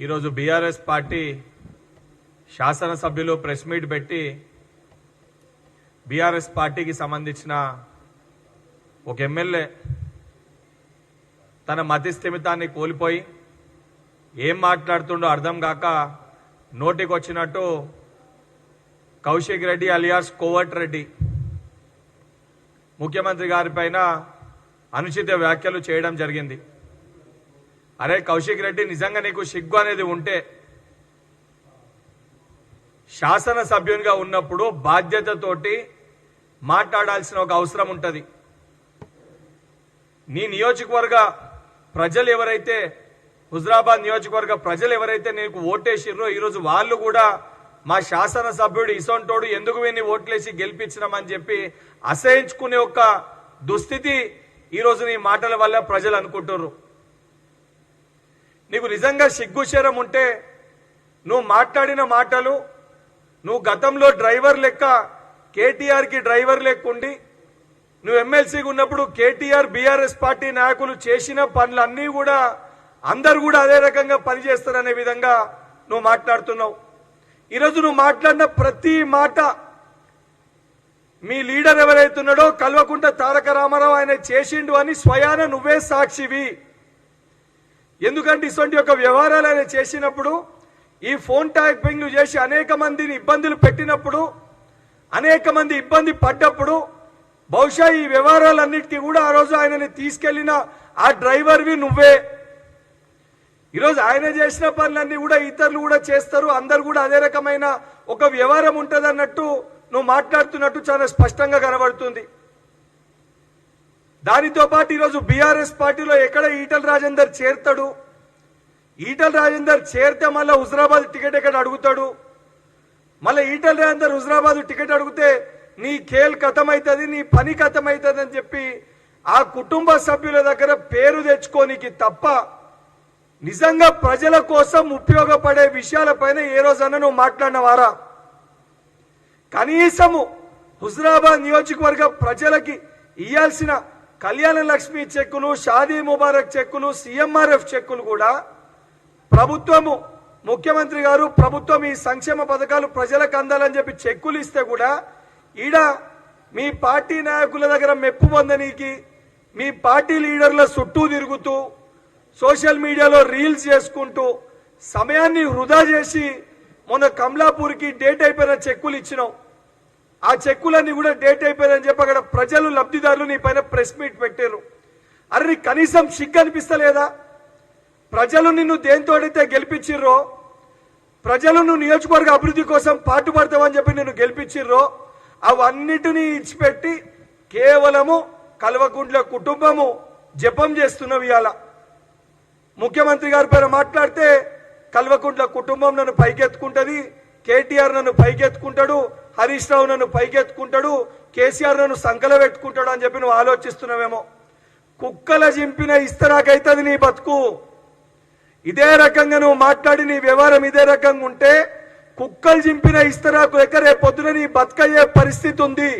ఈరోజు BRS party శాసనసభ్యులు press meet పెట్టి బీఆర్ఎస్ పార్టీకి సంబంధించిన ఒక ఎమ్మెల్యే తన మతి స్థిమితాన్ని కోల్పోయి ఏం మాట్లాడుతుండో అర్థం కాక నోటికి వచ్చినట్టు కౌశిక్ రెడ్డి అలియాస్ కోవట్ రెడ్డి ముఖ్యమంత్రి గారి పైన అనుచిత వ్యాఖ్యలు చేయడం జరిగింది. అరే కౌశిక్ రెడ్డి, నిజంగా నీకు సిగ్గు అనేది ఉంటే శాసనసభ్యునిగా ఉన్నప్పుడు బాధ్యతతోటి మాట్లాడాల్సిన ఒక అవసరం ఉంటుంది. నీ నియోజకవర్గ ప్రజలు ఎవరైతే, హుజరాబాద్ నియోజకవర్గ ప్రజలు ఎవరైతే నీకు ఓటేసిర్రో ఈరోజు వాళ్ళు కూడా మా శాసనసభ్యుడు ఇసొంటోడు ఎందుకు వీన్ని ఓట్లేసి గెలిపించినామని చెప్పి అసహించుకునే ఒక దుస్థితి ఈరోజు నీ మాటల వల్ల ప్రజలు అనుకుంటున్నారు. నీకు నిజంగా సిగ్గుశరం ఉంటే నువ్వు మాట్లాడిన మాటలు, నువ్వు గతంలో డ్రైవర్ లెక్క కేటీఆర్కి డ్రైవర్ లెక్కుండి నువ్వు ఎమ్మెల్సీగా ఉన్నప్పుడు కేటీఆర్ బీఆర్ఎస్ పార్టీ నాయకులు చేసిన పనులన్నీ కూడా అందరు కూడా అదే రకంగా పనిచేస్తారనే విధంగా నువ్వు మాట్లాడుతున్నావు. ఈరోజు నువ్వు మాట్లాడిన ప్రతి మాట మీ లీడర్ ఎవరైతున్నాడో కల్వకుంట్ల తారక రామారావు ఆయన చేసిండు అని స్వయాన నువ్వే సాక్షివి. ఎందుకంటే ఇటువంటి ఒక వ్యవహారాలు ఆయన చేసినప్పుడు, ఈ ఫోన్ ట్యాపింగ్లు చేసి అనేక మందిని ఇబ్బందులు పెట్టినప్పుడు, అనేక మంది ఇబ్బంది పడ్డప్పుడు బహుశా ఈ వ్యవహారాలన్నిటికీ కూడా ఆ రోజు ఆయనని తీసుకెళ్లిన ఆ డ్రైవర్వి నువ్వే. ఈరోజు ఆయన చేసిన పనులన్నీ కూడా ఇతరులు కూడా చేస్తారు, అందరు కూడా అదే రకమైన ఒక వ్యవహారం ఉంటుంది అన్నట్టు నువ్వు మాట్లాడుతున్నట్టు చాలా స్పష్టంగా కనబడుతుంది. దానితో పాటు ఈరోజు బీఆర్ఎస్ పార్టీలో ఎక్కడ ఈటల రాజేందర్ చేరతాడు, ఈటల రాజేందర్ చేరితే మళ్ళీ హుజరాబాద్ టికెట్ ఎక్కడ అడుగుతాడు, మళ్ళీ ఈటల రాజేందర్ హుజరాబాద్ టికెట్ అడిగితే నీ ఖేల్ ఖతమవుతుంది, నీ పని ఖతమవుతుంది అని చెప్పి ఆ కుటుంబ సభ్యుల దగ్గర పేరు తెచ్చుకోనికి తప్ప నిజంగా ప్రజల కోసం ఉపయోగపడే విషయాలపైన ఏ రోజన్నా నువ్వు మాట్లాడినవారా? కనీసము హుజరాబాద్ నియోజకవర్గ ప్రజలకి ఇయ్యాల్సిన కళ్యాణ లక్ష్మి చెక్కులు, షాదీ ముబారక్ చెక్కులు, సీఎంఆర్ఎఫ్ చెక్కులు కూడా ప్రభుత్వము, ముఖ్యమంత్రి గారు ప్రభుత్వం ఈ సంక్షేమ పథకాలు ప్రజలకు అందాలని చెప్పి చెక్కులు ఇస్తే కూడా ఈడ మీ పార్టీ నాయకుల దగ్గర మెప్పు పొందనీకి మీ పార్టీ లీడర్ల చుట్టూ తిరుగుతూ సోషల్ మీడియాలో రీల్స్ చేసుకుంటూ సమయాన్ని వృధా చేసి మొన్న కమలాపూర్కి డేట్ అయిపోయిన చెక్కులు ఇచ్చినావు. ఆ చెక్కులన్నీ కూడా డేట్ అయిపోయిందని చెప్పి అక్కడ ప్రజలు, లబ్ధిదారులు నీ పైన ప్రెస్ మీట్ పెట్టారు. అరే నీకు కనీసం సిగ్గు అనిపిస్తలేదా? ప్రజలు నిన్ను దేంతోడైతే గెలిపించిర్రో, ప్రజలు నువ్వు నియోజకవర్గ అభివృద్ధి కోసం పాటుపడతావని చెప్పి నిన్ను గెలిపించిర్రో అవన్నిటినీ ఇచ్చిపెట్టి కేవలము కల్వకుంట్ల కుటుంబము జపం చేస్తున్నావు. ఇవాళ ముఖ్యమంత్రి గారి పైన మాట్లాడితే కల్వకుంట్ల కుటుంబం నన్ను పైకెత్తుకుంటది, కేటీఆర్ నన్ను పైకెత్తుకుంటాడు, హరీష్ రావు నన్ను పైకెత్తుకుంటాడు, కేసీఆర్ నన్ను సంకల పెట్టుకుంటాడు అని చెప్పి నువ్వు ఆలోచిస్తున్నావేమో. కుక్కల జింపిన ఇస్తరాకైతుంది నీ బతుకు. ఇదే రకంగా నువ్వు మాట్లాడి నీ వ్యవహారం ఇదే రకంగా ఉంటే కుక్కలు జింపిన ఇస్తరాకు దగ్గర రేపు పొద్దున నీ బతుకయ్యే పరిస్థితి ఉంది.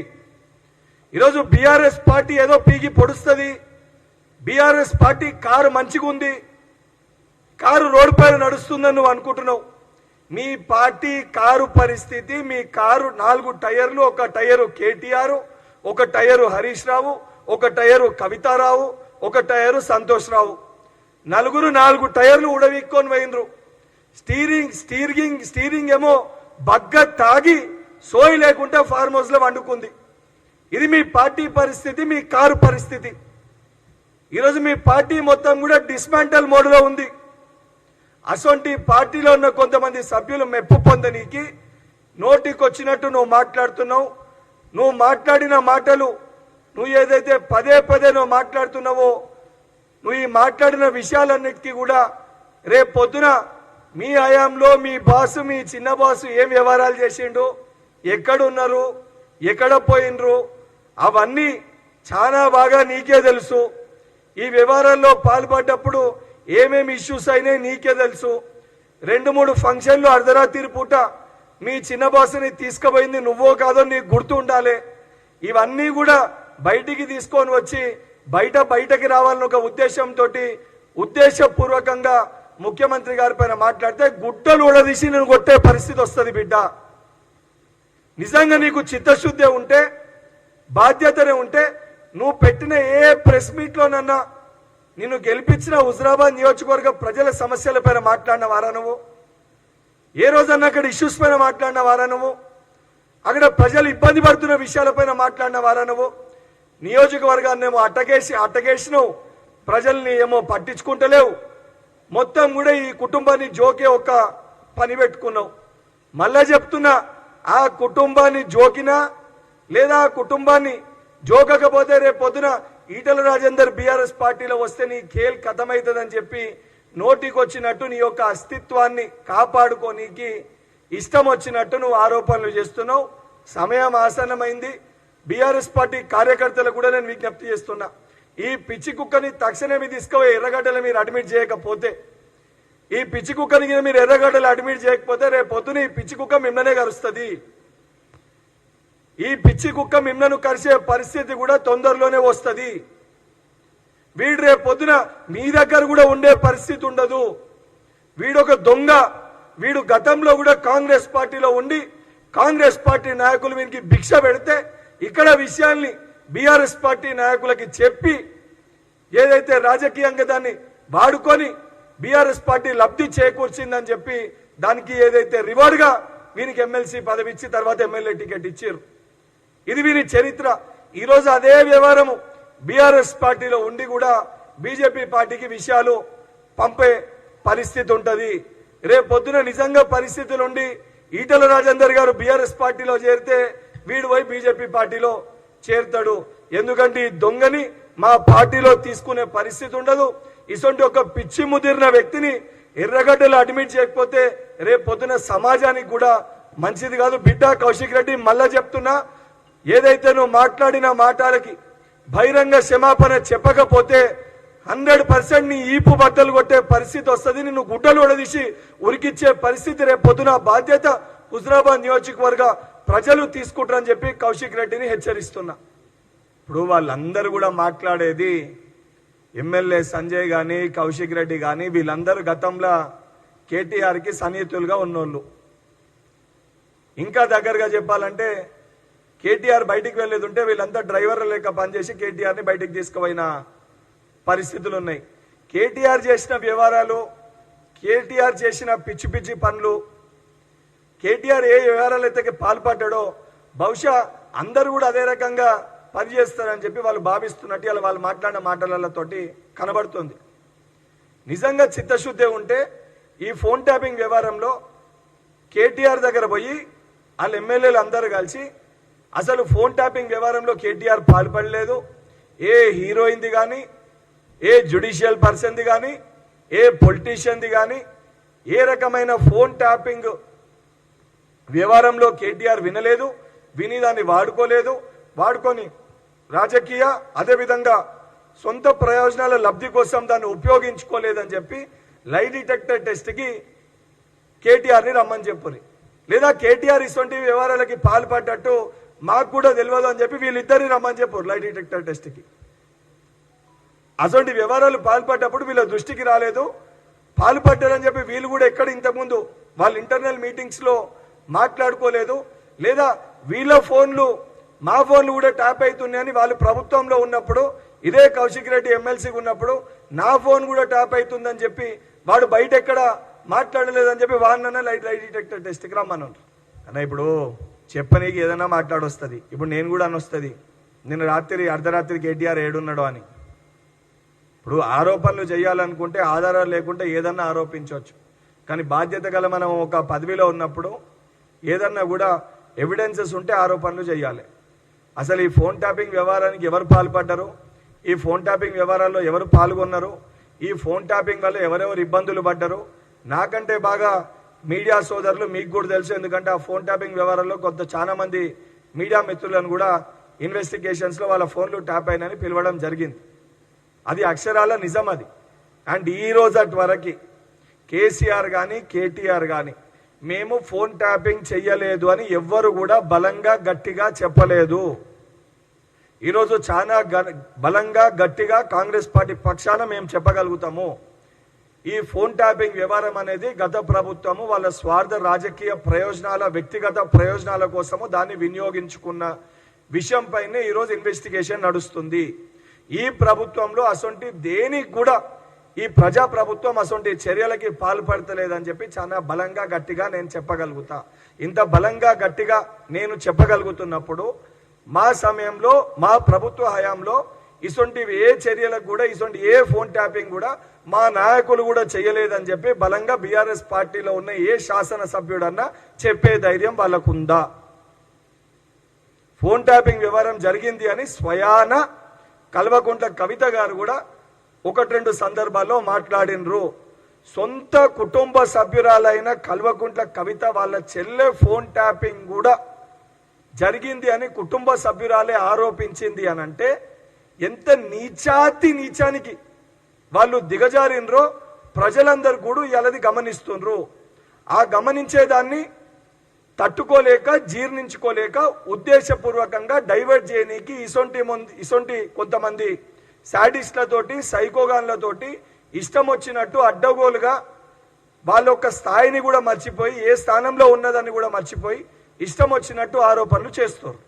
ఈరోజు బీఆర్ఎస్ పార్టీ ఏదో పీకి పొడుస్తుంది, బీఆర్ఎస్ పార్టీ కారు మంచిగా ఉంది, కారు రోడ్డు పైన నడుస్తుందని నువ్వు అనుకుంటున్నావు. మీ పార్టీ కారు పరిస్థితి, మీ కారు 4 టైర్లు, ఒక టైరు కేటీఆర్, ఒక టైరు హరీష్ రావు, ఒక టైరు కవితారావు, ఒక టైరు సంతోష్ రావు, నలుగురు 4 టైర్లు ఉడవిక్కొని పోయినరు. స్టీరింగ్ ఏమో బగ్గ తాగి సోయి లేకుండా ఫార్మ్ హౌస్ లో వండుకుంది. ఇది మీ పార్టీ పరిస్థితి, మీ కారు పరిస్థితి. ఈరోజు మీ పార్టీ మొత్తం కూడా డిస్మాంటల్ మోడ్లో ఉంది. అసొంటి పార్టీలో ఉన్న కొంతమంది సభ్యులు మెప్పు పొందనీకి నోటికి వచ్చినట్టు నువ్వు మాట్లాడుతున్నావు. నువ్వు మాట్లాడిన మాటలు, నువ్వు ఏదైతే పదే పదే నువ్వు మాట్లాడుతున్నావో, నువ్వు ఈ మాట్లాడిన విషయాలన్నిటికీ కూడా రేపు పొద్దున మీ హయాంలో మీ బాసు, మీ చిన్న బాసు ఏం వ్యవహారాలు చేసిండు, ఎక్కడున్నారు, ఎక్కడ పోయినరు, అవన్నీ చాలా బాగా నీకే తెలుసు. ఈ వ్యవహారాల్లో పాల్పడ్డప్పుడు ఏమేమి ఇష్యూస్ అయినాయి నీకే తెలుసు. 2-3 ఫంక్షన్లు అర్ధరాత్రి పూట మీ చిన్న బాసుని తీసుకుపోయింది నువ్వో కాదో నీకు గుర్తు ఉండాలి. ఇవన్నీ కూడా బయటికి తీసుకొని వచ్చి బయటకి రావాలని ఒక ఉద్దేశంతో ఉద్దేశపూర్వకంగా ముఖ్యమంత్రి గారి పైన మాట్లాడితే గుడ్డలు ఊడదీసి నేను కొట్టే పరిస్థితి వస్తుంది బిడ్డ. నిజంగా నీకు చిత్తశుద్ధి ఉంటే, బాధ్యతనే ఉంటే, నువ్వు పెట్టిన ఏ ప్రెస్ మీట్లోనన్నా నిన్ను గెలిపించిన హుజరాబాద్ నియోజకవర్గ ప్రజల సమస్యల పైన మాట్లాడిన వారా నువ్వు? ఏ రోజన్నా అక్కడ ఇష్యూస్ పైన మాట్లాడిన వారా నువ్వు? అక్కడ ప్రజలు ఇబ్బంది పడుతున్న విషయాలపైన మాట్లాడిన వారా నువ్వు? నియోజకవర్గాన్ని ఏమో అట్టగేసినావు, ప్రజల్ని ఏమో పట్టించుకుంటలేవు, మొత్తం కూడా ఈ కుటుంబాన్ని జోకే ఒక పని పెట్టుకున్నావు. మళ్ళా చెప్తున్నా, ఆ కుటుంబాన్ని జోకినా లేదా ఆ కుటుంబాన్ని జోకకపోతే రేపు పొద్దున ఈటల రాజేందర్ బీఆర్ఎస్ పార్టీలో వస్తే నీ ఖేల్ ఖతమవుతుందని చెప్పి నోటికి వచ్చినట్టు నీ యొక్క అస్తిత్వాన్ని కాపాడుకోనీకి ఇష్టం వచ్చినట్టు నువ్వు ఆరోపణలు చేస్తున్నావు. సమయం ఆసన్నమైంది. బీఆర్ఎస్ పార్టీ కార్యకర్తలకు కూడా నేను విజ్ఞప్తి చేస్తున్నా, ఈ పిచ్చి కుక్కని తక్షణమే తీసుకుపోయి ఎర్రగడ్డలు మీరు అడ్మిట్ చేయకపోతే, ఈ పిచ్చి కుక్కని మీరు ఎర్రగడ్డలు అడ్మిట్ చేయకపోతే రేపు పొద్దున ఈ పిచ్చి కుక్క మిమ్మల్నే కరుస్తుంది. ఈ పిచ్చి కుక్క మిమ్మల్ని కరిసే పరిస్థితి కూడా తొందరలోనే వస్తుంది. వీడు రేపు పొద్దున మీ దగ్గర కూడా ఉండే పరిస్థితి ఉండదు. వీడొక దొంగ. వీడు గతంలో కూడా కాంగ్రెస్ పార్టీలో ఉండి కాంగ్రెస్ పార్టీ నాయకులు వీనికి భిక్ష పెడితే ఇక్కడ విషయాల్ని బీఆర్ఎస్ పార్టీ నాయకులకి చెప్పి ఏదైతే రాజకీయంగా దాన్ని వాడుకొని బీఆర్ఎస్ పార్టీ లబ్ధి చేకూర్చిందని చెప్పి దానికి ఏదైతే రివార్డ్గా వీనికి ఎమ్మెల్సీ పదవి ఇచ్చి తర్వాత ఎమ్మెల్యే టికెట్ ఇచ్చారు. ఇది వీరి చరిత్ర. ఈరోజు అదే వ్యవహారము బీఆర్ఎస్ పార్టీలో ఉండి కూడా బీజేపీ పార్టీకి విషయాలు పంపే పరిస్థితి ఉంటుంది. రేపు పొద్దున నిజంగా పరిస్థితులు ఉండి ఈటల రాజేందర్ గారు బీఆర్ఎస్ పార్టీలో చేరితే వీడు పోయి బీజేపీ పార్టీలో చేరుతాడు. ఎందుకంటే ఈ దొంగని మా పార్టీలో తీసుకునే పరిస్థితి ఉండదు. ఇటువంటి ఒక పిచ్చి ముదిరిన వ్యక్తిని ఎర్రగడ్డలు అడ్మిట్ చేయకపోతే రేపు పొద్దున సమాజానికి కూడా మంచిది కాదు. బిడ్డ కౌశిక్ రెడ్డి, మళ్ళా చెప్తున్నా, ఏదైతే నువ్వు మాట్లాడిన మాటలకి బహిరంగ క్షమాపణ చెప్పకపోతే 100% నీ ఈపు బద్దలు కొట్టే పరిస్థితి వస్తుంది. నిన్ను గుడ్డలు ఉడదీసి ఉరికిచ్చే పరిస్థితి రేపు పొద్దున బాధ్యత హుజరాబాద్ నియోజకవర్గ ప్రజలు తీసుకుంటారని చెప్పి కౌశిక్ రెడ్డిని హెచ్చరిస్తున్నా. ఇప్పుడు వాళ్ళందరూ కూడా మాట్లాడేది ఎమ్మెల్యే సంజయ్ కానీ కౌశిక్ రెడ్డి కానీ వీళ్ళందరూ గతంలో కేటీఆర్కి సన్నిహితులుగా ఉన్నోళ్ళు. ఇంకా దగ్గరగా చెప్పాలంటే కేటీఆర్ బయటికి వెళ్ళేది ఉంటే వీళ్ళంతా డ్రైవర్ల లెక్క పనిచేసి కేటీఆర్ని బయటికి తీసుకుపోయిన పరిస్థితులు ఉన్నాయి. కేటీఆర్ చేసిన వ్యవహారాలు, కేటీఆర్ చేసిన పిచ్చి పిచ్చి పనులు, కేటీఆర్ ఏ వ్యవహారాలు అయితే పాల్పడ్డాడో బహుశా అందరూ కూడా అదే రకంగా పనిచేస్తారని చెప్పి వాళ్ళు భావిస్తున్నట్టు ఇలా వాళ్ళు మాట్లాడిన మాటలతోటి కనబడుతుంది. నిజంగా చిత్తశుద్ధి ఉంటే ఈ ఫోన్ ట్యాపింగ్ వ్యవహారంలో కేటీఆర్ దగ్గర పోయి వాళ్ళ ఎమ్మెల్యేలు అందరూ కలిసి అసలు ఫోన్ ట్యాపింగ్ వ్యవహారంలో కేటీఆర్ పాల్పడలేదు, ఏ హీరోయిన్ది కానీ, ఏ జ్యుడిషియల్ పర్సన్ది కానీ, ఏ పొలిటీషియన్ది కానీ ఏ రకమైన ఫోన్ ట్యాపింగ్ వ్యవహారంలో కేటీఆర్ వినలేదు, విని దాన్ని వాడుకోలేదు, వాడుకొని రాజకీయ అదేవిధంగా సొంత ప్రయోజనాల లబ్ధి కోసం దాన్ని ఉపయోగించుకోలేదని చెప్పి లై డిటెక్టర్ టెస్ట్కి కేటీఆర్ని రమ్మని చెప్పుని, లేదా కేటీఆర్ ఇటువంటి వ్యవహారాలకి పాల్పడ్డట్టు మాకు కూడా తెలియదు అని చెప్పి వీళ్ళిద్దరిని రమ్మని చెప్పారు లై డిటెక్టర్ టెస్ట్కి. అటువంటి వ్యవహారాలు పాల్పడ్డప్పుడు వీళ్ళ దృష్టికి రాలేదు, పాల్పడ్డారని చెప్పి వీళ్ళు కూడా ఎక్కడ ఇంతకుముందు వాళ్ళ ఇంటర్నల్ మీటింగ్స్లో మాట్లాడుకోలేదు, లేదా వీళ్ళ ఫోన్లు మా ఫోన్లు కూడా ట్యాప్ అవుతున్నాయని వాళ్ళు ప్రభుత్వంలో ఉన్నప్పుడు ఇదే కౌశిక్ రెడ్డి ఎమ్మెల్సీగా ఉన్నప్పుడు నా ఫోన్ కూడా ట్యాప్ అవుతుందని చెప్పి వాడు బయట ఎక్కడ మాట్లాడలేదని చెప్పి వాడినన్నా లై డిటెక్టర్ టెస్ట్కి రమ్మన్నారు. అన్న ఇప్పుడు చెప్పనీకి ఏదైనా మాట్లాడొస్తుంది. ఇప్పుడు నేను కూడా అనొస్తుంది నిన్న రాత్రి అర్ధరాత్రి కేటీఆర్ ఏడున్నాడో అని. ఇప్పుడు ఆరోపణలు చేయాలనుకుంటే ఆధారాలు లేకుంటే ఏదన్నా ఆరోపించవచ్చు, కానీ బాధ్యత గల మనం ఒక పదవిలో ఉన్నప్పుడు ఏదన్నా కూడా ఎవిడెన్సెస్ ఉంటే ఆరోపణలు చేయాలి. అసలు ఈ ఫోన్ ట్యాపింగ్ వ్యవహారానికి ఎవరు పాల్పడ్డారు, ఈ ఫోన్ ట్యాపింగ్ వ్యవహారాల్లో ఎవరు పాల్గొన్నారు, ఈ ఫోన్ ట్యాపింగ్ వల్ల ఎవరెవరు ఇబ్బందులు పడ్డారు నాకంటే బాగా మీడియా సోదరులు మీకు కూడా తెలుసు. ఎందుకంటే ఆ ఫోన్ ట్యాపింగ్ వ్యవహారాల్లో కొంత చాలా మంది మీడియా మిత్రులను కూడా ఇన్వెస్టిగేషన్స్లో వాళ్ళ ఫోన్లు ట్యాప్ అయినని పిలవడం జరిగింది. అది అక్షరాల నిజం అది. అండ్ ఈ రోజు వరకు కేసీఆర్ కానీ కేటీఆర్ కానీ మేము ఫోన్ ట్యాపింగ్ చెయ్యలేదు అని ఎవ్వరు కూడా బలంగా గట్టిగా చెప్పలేదు. ఈరోజు చాలా బలంగా గట్టిగా కాంగ్రెస్ పార్టీ పక్షాన మేము చెప్పగలుగుతాము. ఈ ఫోన్ ట్యాపింగ్ వ్యవహారం అనేది గత ప్రభుత్వము వాళ్ళ స్వార్థ రాజకీయ ప్రయోజనాల వ్యక్తిగత ప్రయోజనాల కోసము దాన్ని వినియోగించుకున్న విషయం పైనే ఈరోజు ఇన్వెస్టిగేషన్ నడుస్తుంది. ఈ ప్రభుత్వంలో అసొంటి దేనికి కూడా ఈ ప్రజా ప్రభుత్వం అసొంటి చర్యలకి పాల్పడతలేదని చెప్పి చాలా బలంగా గట్టిగా నేను చెప్పగలుగుతా. ఇంత బలంగా గట్టిగా నేను చెప్పగలుగుతున్నప్పుడు మా సమయంలో మా ప్రభుత్వ హయాంలో ఇసొంటి ఏ చర్యలకు కూడా ఇసొంటి ఏ ఫోన్ ట్యాపింగ్ కూడా మా నాయకులు కూడా చేయలేదని చెప్పి బలంగా బీఆర్ఎస్ పార్టీలో ఉన్న ఏ శాసనసభ్యుడన్నా చెప్పే ధైర్యం వాళ్ళకుందా? ఫోన్ ట్యాపింగ్ వ్యవహారం జరిగింది అని స్వయాన కల్వకుంట్ల కవిత గారు కూడా 1-2 సందర్భాల్లో మాట్లాడినరు. సొంత కుటుంబ సభ్యురాలైన కల్వకుంట్ల కవిత వాళ్ళ చెల్లె ఫోన్ ట్యాపింగ్ కూడా జరిగింది అని కుటుంబ సభ్యురాలే ఆరోపించింది అని అంటే ఎంత నీచానికి వాళ్ళు దిగజారినరో ప్రజలందరూ కూడా ఇలాది గమనిస్తున్నారు. ఆ గమనించేదాన్ని తట్టుకోలేక జీర్ణించుకోలేక ఉద్దేశపూర్వకంగా డైవర్ట్ చేయనీకి ఇసొంటి కొంతమంది శాడిస్ట్లతోటి సైకోగాన్లతోటి ఇష్టం వచ్చినట్టు అడ్డగోలుగా వాళ్ళ యొక్క స్థాయిని కూడా మర్చిపోయి ఏ స్థానంలో ఉన్నదని కూడా మర్చిపోయి ఇష్టం వచ్చినట్టు ఆరోపణలు చేస్తారు.